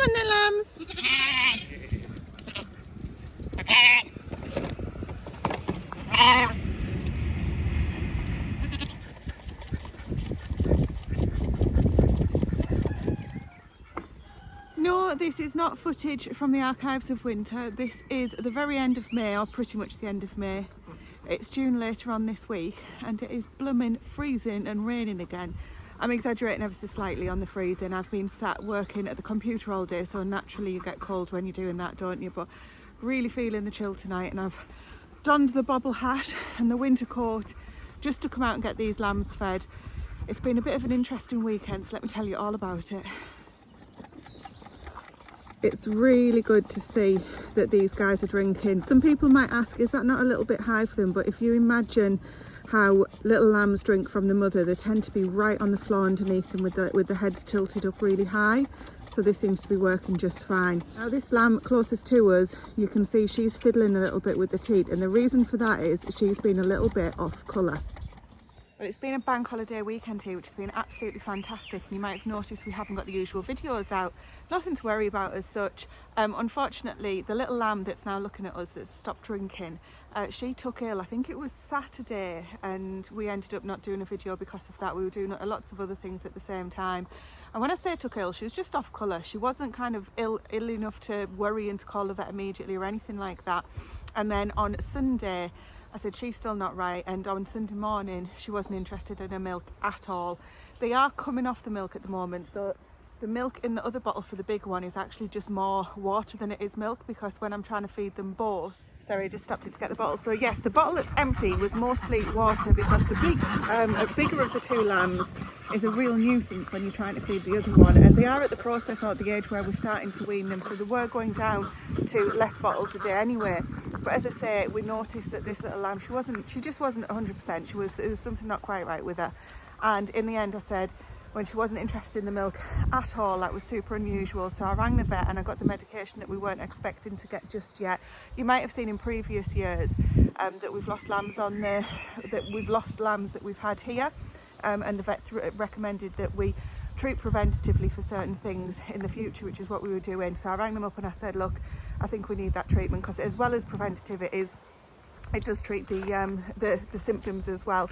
on then, lambs. No, this is not footage from the archives of winter. This is the very end of May, or pretty much the end of May. It's June later on this week and it is blooming freezing and raining again. I'm exaggerating ever so slightly on the freezing. I've been sat working at the computer all day, so naturally you get cold when you're doing that, don't you? But really feeling the chill tonight, and I've donned the bobble hat and the winter coat just to come out and get these lambs fed. It's been a bit of an interesting weekend, so let me tell you all about it. It's really good to see that these guys are drinking. Some people might ask, is that not a little bit high for them? But if you imagine how little lambs drink from the mother, they tend to be right on the floor underneath them with the heads tilted up really high. So this seems to be working just fine. Now this lamb closest to us, you can see she's fiddling a little bit with the teat, and the reason for that is she's been a little bit off colour. Well, it's been a bank holiday weekend here, which has been absolutely fantastic, and you might have noticed we haven't got the usual videos out. Nothing to worry about as such. Unfortunately, the little lamb that's now looking at us, that's stopped drinking, she took ill. I think it was Saturday, and we ended up not doing a video because of that. We were doing lots of other things at the same time. And when I say took ill, she was just off colour. She wasn't kind of ill enough to worry and to call the vet immediately or anything like that. And then on Sunday, I said she's still not right, and on Sunday morning she wasn't interested in her milk at all. They are coming off the milk at the moment, so the milk in the other bottle for the big one is actually just more water than it is milk, because when I'm trying to feed them both, sorry, I just stopped it to get the bottle. So yes, the bottle that's empty was mostly water, because the bigger of the two lambs is a real nuisance when you're trying to feed the other one, and they are at the process or at the age where we're starting to wean them, so they were going down to less bottles a day anyway. But as I say, we noticed that this little lamb, she just wasn't 100%. There was something not quite right with her, and in the end I said, when she wasn't interested in the milk at all, that was super unusual. So I rang the vet and I got the medication that we weren't expecting to get just yet. You might have seen in previous years that we've lost lambs that we've had here, and the vets recommended that we treat preventatively for certain things in the future, which is what we were doing. So I rang them up and I said, look, I think we need that treatment, because as well as preventative, it does treat the symptoms as well.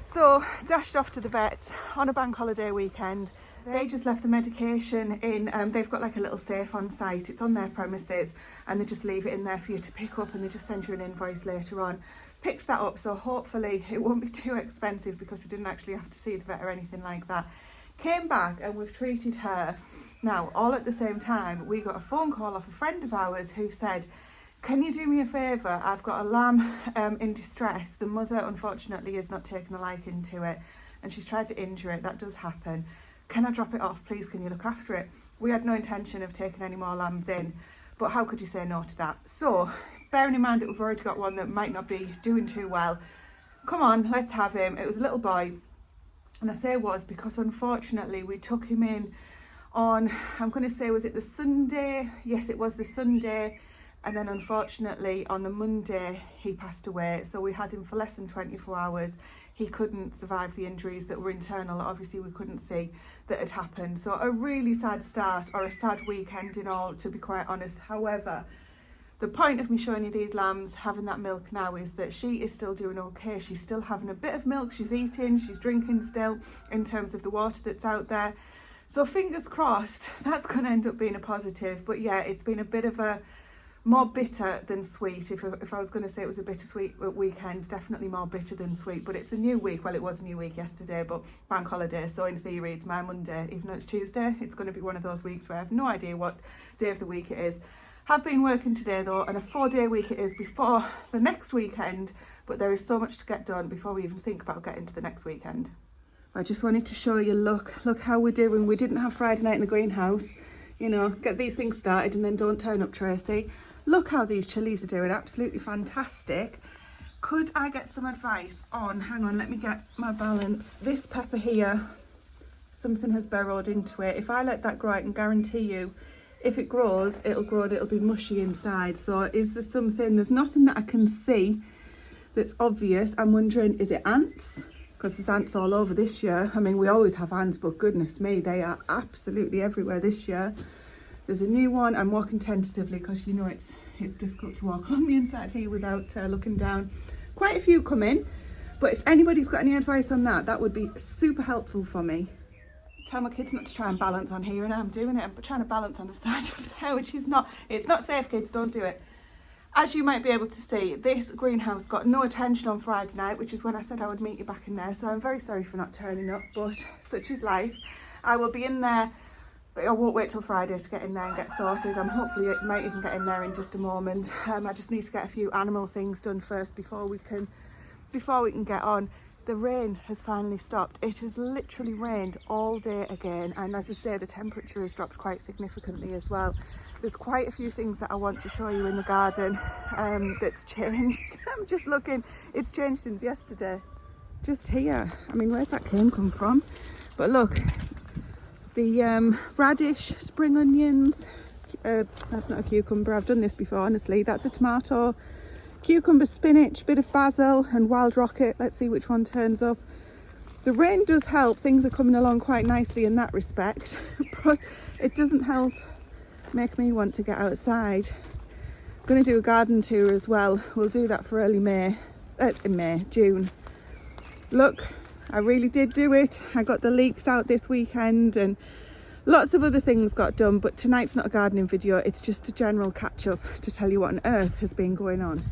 So dashed off to the vets on a bank holiday weekend. They just left the medication in, they've got like a little safe on site, it's on their premises, and they just leave it in there for you to pick up, and they just send you an invoice later on. Picked that up, so hopefully it won't be too expensive, because we didn't actually have to see the vet or anything like that. Came back and we've treated her. Now, all at the same time, we got a phone call off a friend of ours who said, can you do me a favour? I've got a lamb in distress. The mother, unfortunately, is not taking a liking to it, and she's tried to injure it. That does happen. Can I drop it off? Please, can you look after it? We had no intention of taking any more lambs in, but how could you say no to that? So, bearing in mind that we've already got one that might not be doing too well, come on, let's have him. It was a little boy, and I say was because unfortunately we took him in on, I'm going to say, was it the Sunday? Yes, it was the Sunday. And then unfortunately on the Monday he passed away. So we had him for less than 24 hours. He couldn't survive the injuries that were internal, obviously we couldn't see, that had happened. So a really sad start, or a sad weekend in all, to be quite honest. However, the point of me showing you these lambs having that milk now is that she is still doing okay. She's still having a bit of milk, she's eating, she's drinking still in terms of the water that's out there. So fingers crossed that's going to end up being a positive. But yeah, it's been a bit of a more bitter than sweet. If I was going to say it was a bittersweet weekend, definitely more bitter than sweet. But it's a new week. Well, it was a new week yesterday, but bank holiday, so in theory it's my Monday. Even though it's Tuesday, it's going to be one of those weeks where I have no idea what day of the week it is. Have been working today though, and a 4-day week it is before the next weekend, but there is so much to get done before we even think about getting to the next weekend. I just wanted to show you, look how we're doing. We didn't have Friday night in the greenhouse, you know, get these things started and then don't turn up, Tracy. Look how these chilies are doing, absolutely fantastic. Could I get some advice on, hang on, let me get my balance. This pepper here, something has burrowed into it. If I let that grow, I can guarantee you, if it grows, it'll grow and it'll be mushy inside. So is there something, there's nothing that I can see that's obvious. I'm wondering, is it ants? Because there's ants all over this year. I mean, we always have ants, but goodness me, they are absolutely everywhere this year. There's a new one. I'm walking tentatively because you know it's difficult to walk on the inside here without looking down. Quite a few come in, but if anybody's got any advice on that, that would be super helpful for me. Tell my kids not to try and balance on here, and I'm doing it. I'm trying to balance on the side of there, which is not, it's not safe, kids, don't do it. As you might be able to see, this greenhouse got no attention on Friday night, which is when I said I would meet you back in there, so I'm very sorry for not turning up, but such is life. I will be in there, but I won't wait till Friday to get in there and get sorted. I'm hopefully might even get in there in just a moment. I just need to get a few animal things done first before we can get on. The rain has finally stopped. It has literally rained all day again, and as I say, the temperature has dropped quite significantly as well. There's quite a few things that I want to show you in the garden that's changed. I'm just looking, it's changed since yesterday. Just here, I mean, where's that cane come from? But look, the radish, spring onions, that's not a cucumber, I've done this before honestly, that's a tomato, cucumber, spinach, bit of basil and wild rocket. Let's see which one turns up. The rain does help, things are coming along quite nicely in that respect, but it doesn't help make me want to get outside. I'm going to do a garden tour as well. We'll do that for early June. Look, I really did do it. I got the leeks out this weekend and lots of other things got done, but tonight's not a gardening video, it's just a general catch up to tell you what on earth has been going on.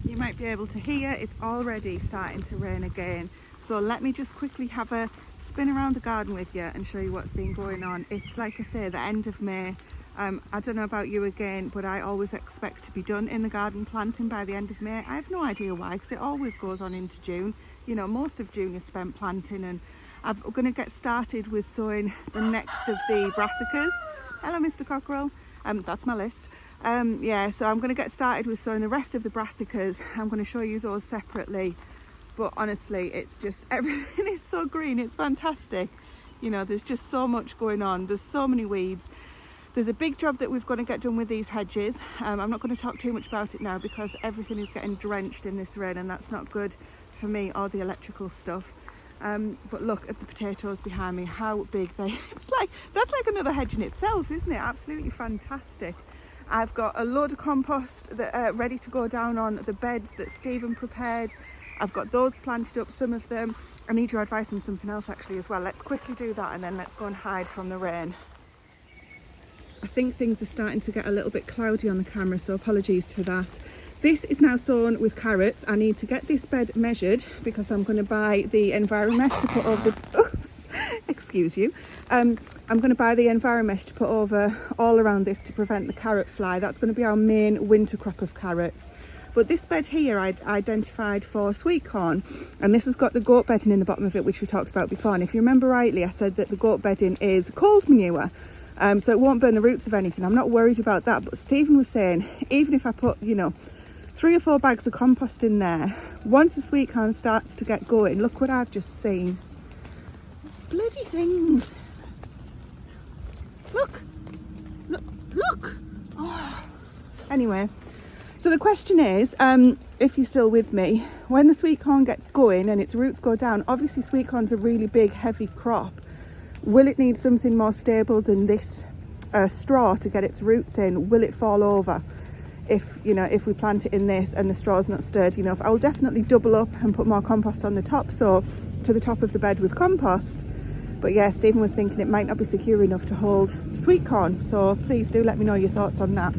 You might be able to hear it's already starting to rain again, so let me just quickly have a spin around the garden with you and show you what's been going on. It's like I say, the end of May. I don't know about you again, but I always expect to be done in the garden planting by the end of May. I have no idea why, because it always goes on into June. You know, most of June is spent planting, and I'm going to get started with sowing the next of the brassicas. Hello, Mr. Cockerel. That's my list. Yeah, so I'm going to get started with sowing the rest of the brassicas. I'm going to show you those separately. But honestly, it's just, everything is so green. It's fantastic. You know, there's just so much going on. There's so many weeds. There's a big job that we've got to get done with these hedges. I'm not going to talk too much about it now because everything is getting drenched in this rain, and that's not good for me or the electrical stuff. But look at the potatoes behind me, how big they that's like another hedge in itself, isn't it? Absolutely fantastic. I've got a load of compost that ready to go down on the beds that Stephen prepared. I've got those planted up, some of them. I need your advice on something else actually as well. Let's quickly do that and then let's go and hide from the rain. I think things are starting to get a little bit cloudy on the camera, so apologies for that. This is now sown with carrots. I need to get this bed measured because I'm going to buy the Enviromesh to put over the, oops, excuse you. I'm going to buy the Enviromesh to put over all around this to prevent the carrot fly. That's going to be our main winter crop of carrots. But this bed here I'd identified for sweet corn, and this has got the goat bedding in the bottom of it, which we talked about before. And if you remember rightly, I said that the goat bedding is cold manure. So it won't burn the roots of anything. I'm not worried about that. But Stephen was saying, even if I put, you know, 3 or 4 bags of compost in there, once the sweet corn starts to get going, look what I've just seen. Bloody things. Look. Oh. Anyway, so the question is, if you're still with me, when the sweet corn gets going and its roots go down, obviously sweet corn's a really big, heavy crop. Will it need something more stable than this straw to get its roots in? Will it fall over if we plant it in this and the straw's not sturdy enough? I will definitely double up and put more compost on the top, so to the top of the bed with compost. But yeah, Stephen was thinking it might not be secure enough to hold sweet corn, so please do let me know your thoughts on that.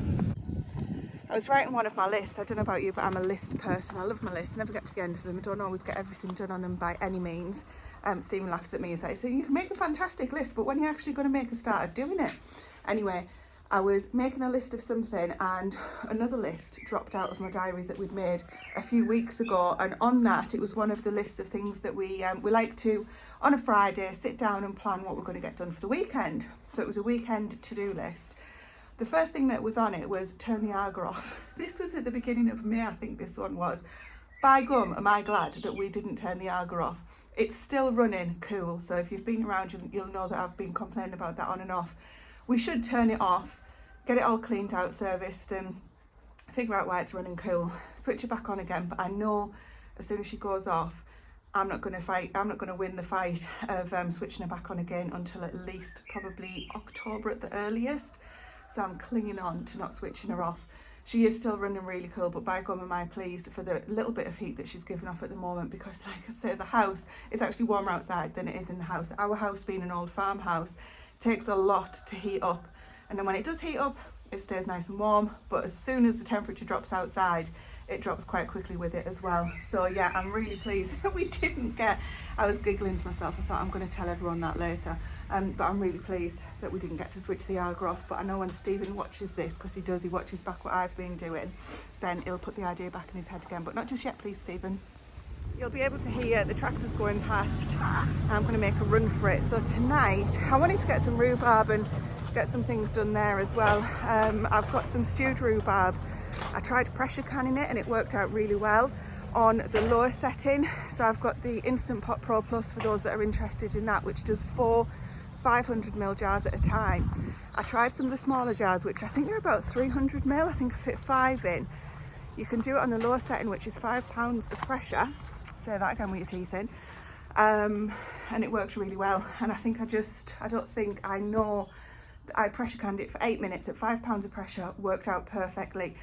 I was writing one of my lists. I don't know about you, but I'm a list person. I love my lists. I never get to the end of them. I don't always get everything done on them by any means. Stephen laughs at me and says, so you can make a fantastic list, but when are you actually going to make a start at doing it? Anyway, I was making a list of something and another list dropped out of my diary that we'd made a few weeks ago, and on that it was one of the lists of things that we like to, on a Friday, sit down and plan what we're going to get done for the weekend. So it was a weekend to-do list. The first thing that was on it was turn the Arga off. This was at the beginning of May, I think this one was. By gum, am I glad that we didn't turn the Arga off. It's still running cool, so if you've been around, you'll know that I've been complaining about that on and off. We should turn it off, get it all cleaned out, serviced, and figure out why it's running cool. Switch it back on again, but I know as soon as she goes off, I'm not going to win the fight of switching her back on again until at least probably October at the earliest. so I'm clinging on to not switching her off. She is still running really cool, but by gum am I pleased for the little bit of heat that she's given off at the moment, because like I say, the house is actually warmer outside than it is in the house. Our house being an old farmhouse takes a lot to heat up, and then when it does heat up, it stays nice and warm, but as soon as the temperature drops outside, it drops quite quickly with it as well. So yeah, I'm really pleased that we didn't get, I was giggling to myself, I thought I'm going to tell everyone that later, but I'm really pleased that we didn't get to switch the Arga off. But I know when Stephen watches this, because he watches back what I've been doing, then he'll put the idea back in his head again, but not just yet, please, Stephen. You'll be able to hear the tractors going past. I'm going to make a run for it. So tonight I wanted to get some rhubarb and get some things done there as well. I've got some stewed rhubarb. I tried pressure canning it and it worked out really well on the lower setting. So I've got the Instant Pot Pro Plus for those that are interested in that, which does 4 500ml jars at a time. I tried some of the smaller jars, which I think they're about 300ml. I think I fit 5 in. You can do it on the lower setting, which is 5 pounds of pressure. Say that again with your teeth in. And it works really well. And I think I pressure canned it for 8 minutes at 5 pounds of pressure, worked out perfectly.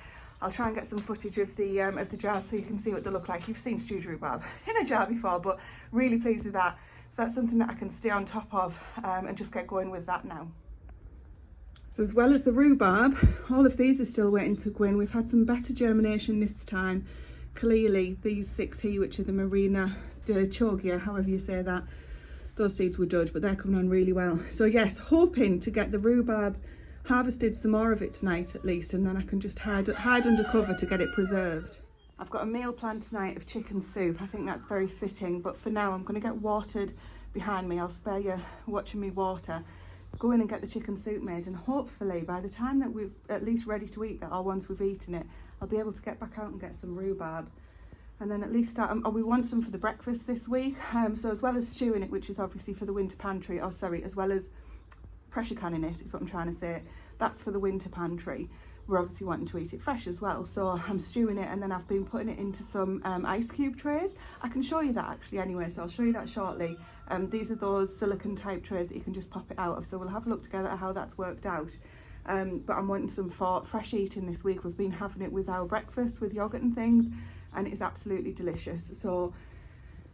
I'll try and get some footage of the jars so you can see what they look like. You've seen stewed rhubarb in a jar before, but really pleased with that. So that's something that I can stay on top of and just get going with that now. So as well as the rhubarb, all of these are still waiting to go in. We've had some better germination this time. Clearly these 6 here, which are the Marina de Chogia, however you say that, those seeds were dud, but they're coming on really well. So yes, hoping to get the rhubarb harvested, some more of it tonight at least, and then I can just hide under cover to get it preserved. I've got a meal planned tonight of chicken soup. I think that's very fitting, but for now I'm going to get watered behind me. I'll spare you watching me water. Go in and get the chicken soup made, and hopefully by the time that we're at least ready to eat that, or once we've eaten it, I'll be able to get back out and get some rhubarb. And then at least start, we want some for the breakfast this week. So as well as stewing it, which is obviously for the winter pantry, as well as pressure canning it, is what I'm trying to say. That's for the winter pantry. We're obviously wanting to eat it fresh as well. So I'm stewing it, and then I've been putting it into some ice cube trays. I can show you that actually anyway, so I'll show you that shortly. These are those silicone type trays that you can just pop it out of. So we'll have a look together at how that's worked out. But I'm wanting some for fresh eating this week. We've been having it with our breakfast with yogurt and things, and it's absolutely delicious. So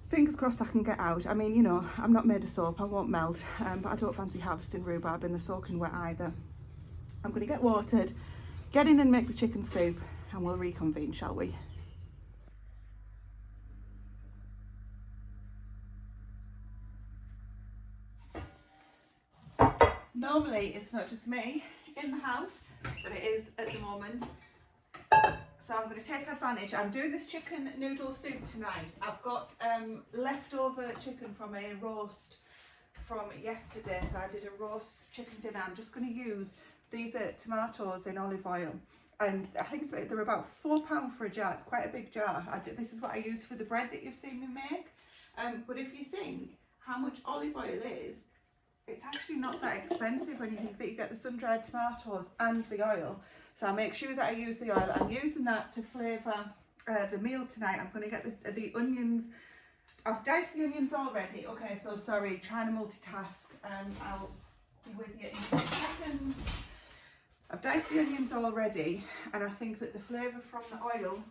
fingers crossed I can get out. I mean, you know, I'm not made of soap, I won't melt, but I don't fancy harvesting rhubarb in the soaking wet either. I'm going to get watered, get in and make the chicken soup, and we'll reconvene, shall we? Normally it's not just me in the house, but it is at the moment. So I'm going to take advantage. I'm doing this chicken noodle soup tonight. I've got leftover chicken from a roast from yesterday. So I did a roast chicken dinner. I'm just going to use these tomatoes in olive oil. And I think they're about £4 for a jar. It's quite a big jar. This is what I use for the bread that you've seen me make. But if you think how much olive oil is, it's actually not that expensive when you think that you get the sun-dried tomatoes and the oil. So I make sure that I use the oil. I'm using that to flavour the meal tonight. I'm going to get the onions. I've diced the onions already. Okay, so sorry, trying to multitask. I'll be with you in a second. I've diced the onions already, and I think that the flavour from the oil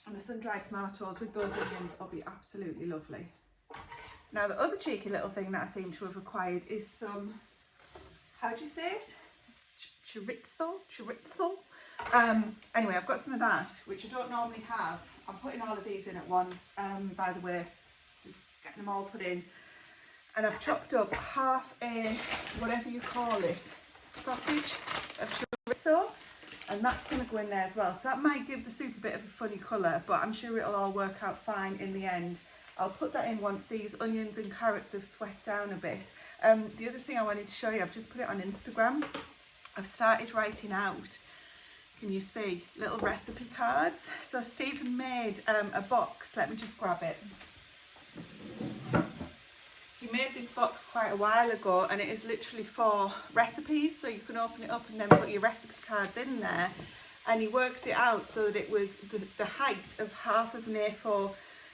and the sun-dried tomatoes with those onions will be absolutely lovely. Now the other cheeky little thing that I seem to have acquired is some, how do you say it? Chorizo. Anyway, I've got some of that, which I don't normally have. I'm putting all of these in at once, by the way, just getting them all put in. And I've chopped up half a, whatever you call it, sausage of chorizo, and that's going to go in there as well. So that might give the soup a bit of a funny colour, but I'm sure it'll all work out fine in the end. I'll put that in once these onions and carrots have sweat down a bit. The other thing I wanted to show you, I've just put it on Instagram. I've started writing out, can you see, little recipe cards. So Stephen made a box, let me just grab it. He made this box quite a while ago, and it is literally for recipes, so you can open it up and then put your recipe cards in there. And he worked it out so that it was the height of half of an A4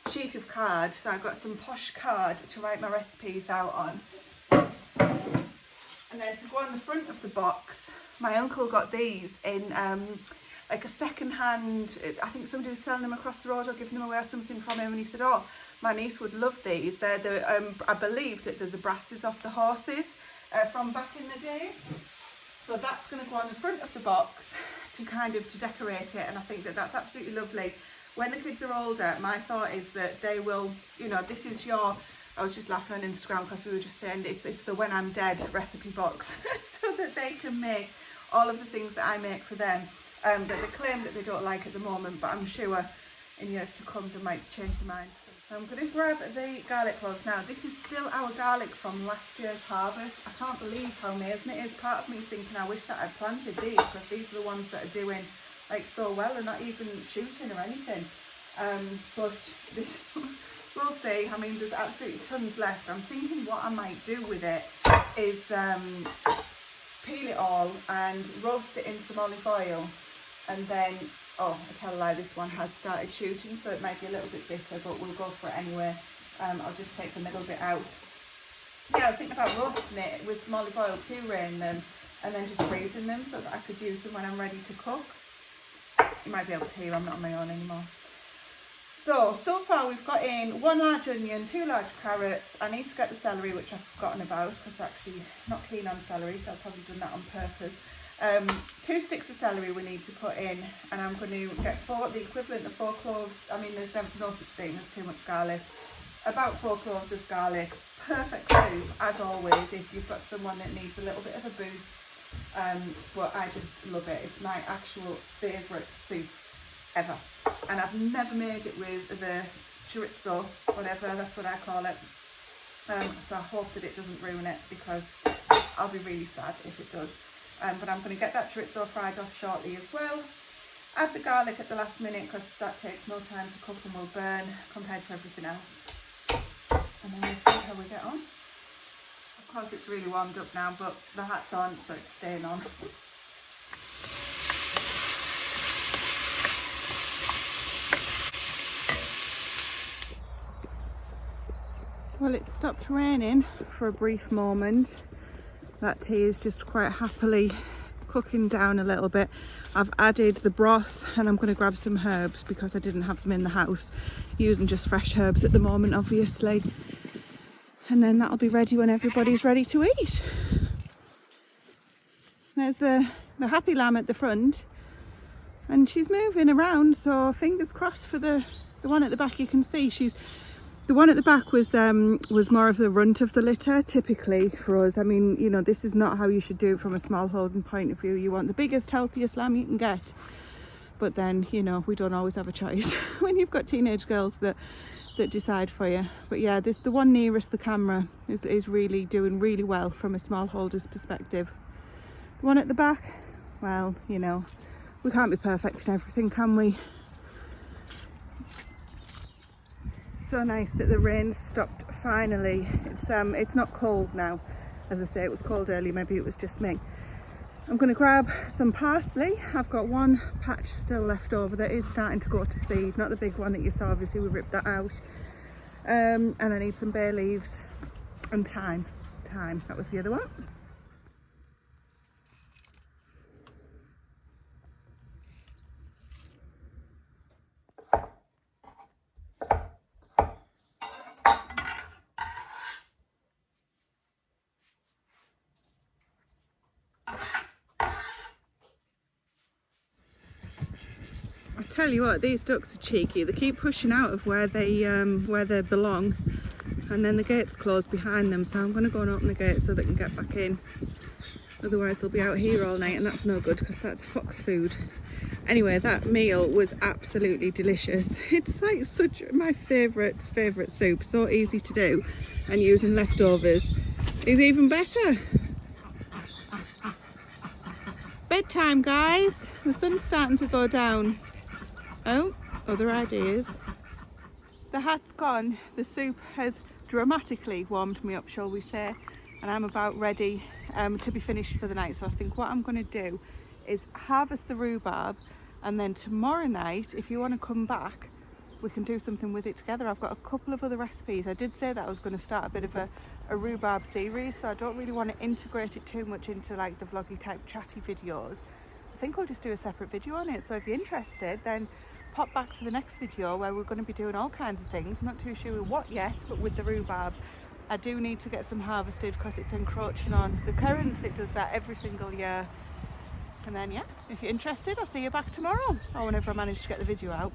sheet of card, so I've got some posh card to write my recipes out on. And then to go on the front of the box, My uncle got these in like a second-hand, I think somebody was selling them across the road or giving them away or something from him, and he said, oh, my niece would love these. They're the, I believe that they're the brasses off the horses from back in the day. So that's going to go on the front of the box to kind of to decorate it, and I think that that's absolutely lovely. When the kids are older, my thought is that they will, you know, this is your, I was just laughing on Instagram because we were just saying it's the when I'm dead recipe box so that they can make all of the things that I make for them. That they claim that they don't like at the moment, but I'm sure in years to come they might change their minds. So I'm going to grab the garlic cloves now. This is still our garlic from last year's harvest. I can't believe how amazing it is. Part of me is thinking I wish that I'd planted these, because these are the ones that are doing like so well and not even shooting or anything. But this, we'll see. I mean, there's absolutely tons left. I'm thinking what I might do with it is peel it all and roast it in some olive oil. And then, oh, I tell a lie, this one has started shooting, so it might be a little bit bitter, but we'll go for it anyway. I'll just take the middle bit out. Yeah, I was thinking about roasting it with some olive oil, pureeing them, and then just freezing them so that I could use them when I'm ready to cook. You might be able to hear I'm not on my own anymore. So far we've got in 1 large onion, 2 large carrots. I need to get the celery, which I've forgotten about because I'm actually not keen on celery, so I've probably done that on purpose. 2 sticks of celery we need to put in, and I'm going to get the equivalent of 4 cloves. I mean, there's no such thing as too much garlic. About 4 cloves of garlic. Perfect soup, as always, if you've got someone that needs a little bit of a boost. But I just love it. It's my actual favourite soup ever. And I've never made it with the chorizo, whatever, that's what I call it. So I hope that it doesn't ruin it, because I'll be really sad if it does. But I'm going to get that chorizo fried off shortly as well. Add the garlic at the last minute, because that takes no time to cook and will burn compared to everything else. And then we'll see how we get on. Of course it's really warmed up now, but the hat's on, so it's staying on. Well, it stopped raining for a brief moment. That tea is just quite happily cooking down a little bit. I've added the broth, and I'm going to grab some herbs because I didn't have them in the house. Using just fresh herbs at the moment, obviously. And then that'll be ready when everybody's ready to eat. There's the happy lamb at the front, and she's moving around, so fingers crossed for the one at the back. You can see the one at the back was more of the runt of the litter, typically for us. I mean, you know, this is not how you should do it from a small holding point of view. You want the biggest, healthiest lamb you can get. But then, you know, we don't always have a choice when you've got teenage girls that decide for you. But yeah, the one nearest the camera is really doing really well from a smallholder's perspective. The one at the back, well, you know, we can't be perfect in everything, can we? So nice that the rain stopped finally. It's not cold now. As I say, it was cold earlier, maybe it was just me. I'm going to grab some parsley. I've got 1 patch still left over that is starting to go to seed, not the big one that you saw, obviously we ripped that out. And I need some bay leaves and thyme. That was the other one. I tell you what, these ducks are cheeky. They keep pushing out of where they belong, and then the gate's closed behind them, so I'm going to go and open the gate so they can get back in. Otherwise they'll be out here all night, and that's no good because that's fox food. Anyway, that meal was absolutely delicious. It's like such my favourite soup. So easy to do, and using leftovers is even better. Bedtime, guys. The sun's starting to go down. Oh, other ideas. The hat's gone. The soup has dramatically warmed me up, shall we say, and I'm about ready to be finished for the night. So I think what I'm going to do is harvest the rhubarb, and then tomorrow night, if you want to come back, we can do something with it together. I've got a couple of other recipes. I did say that I was going to start a bit of a rhubarb series, so I don't really want to integrate it too much into like the vloggy type chatty videos. I think I'll just do a separate video on it, so if you're interested then pop back for the next video where we're going to be doing all kinds of things. I'm not too sure what yet, but with the rhubarb I do need to get some harvested because it's encroaching on the currants. It does that every single year. And then yeah, if you're interested, I'll see you back tomorrow or whenever I manage to get the video out.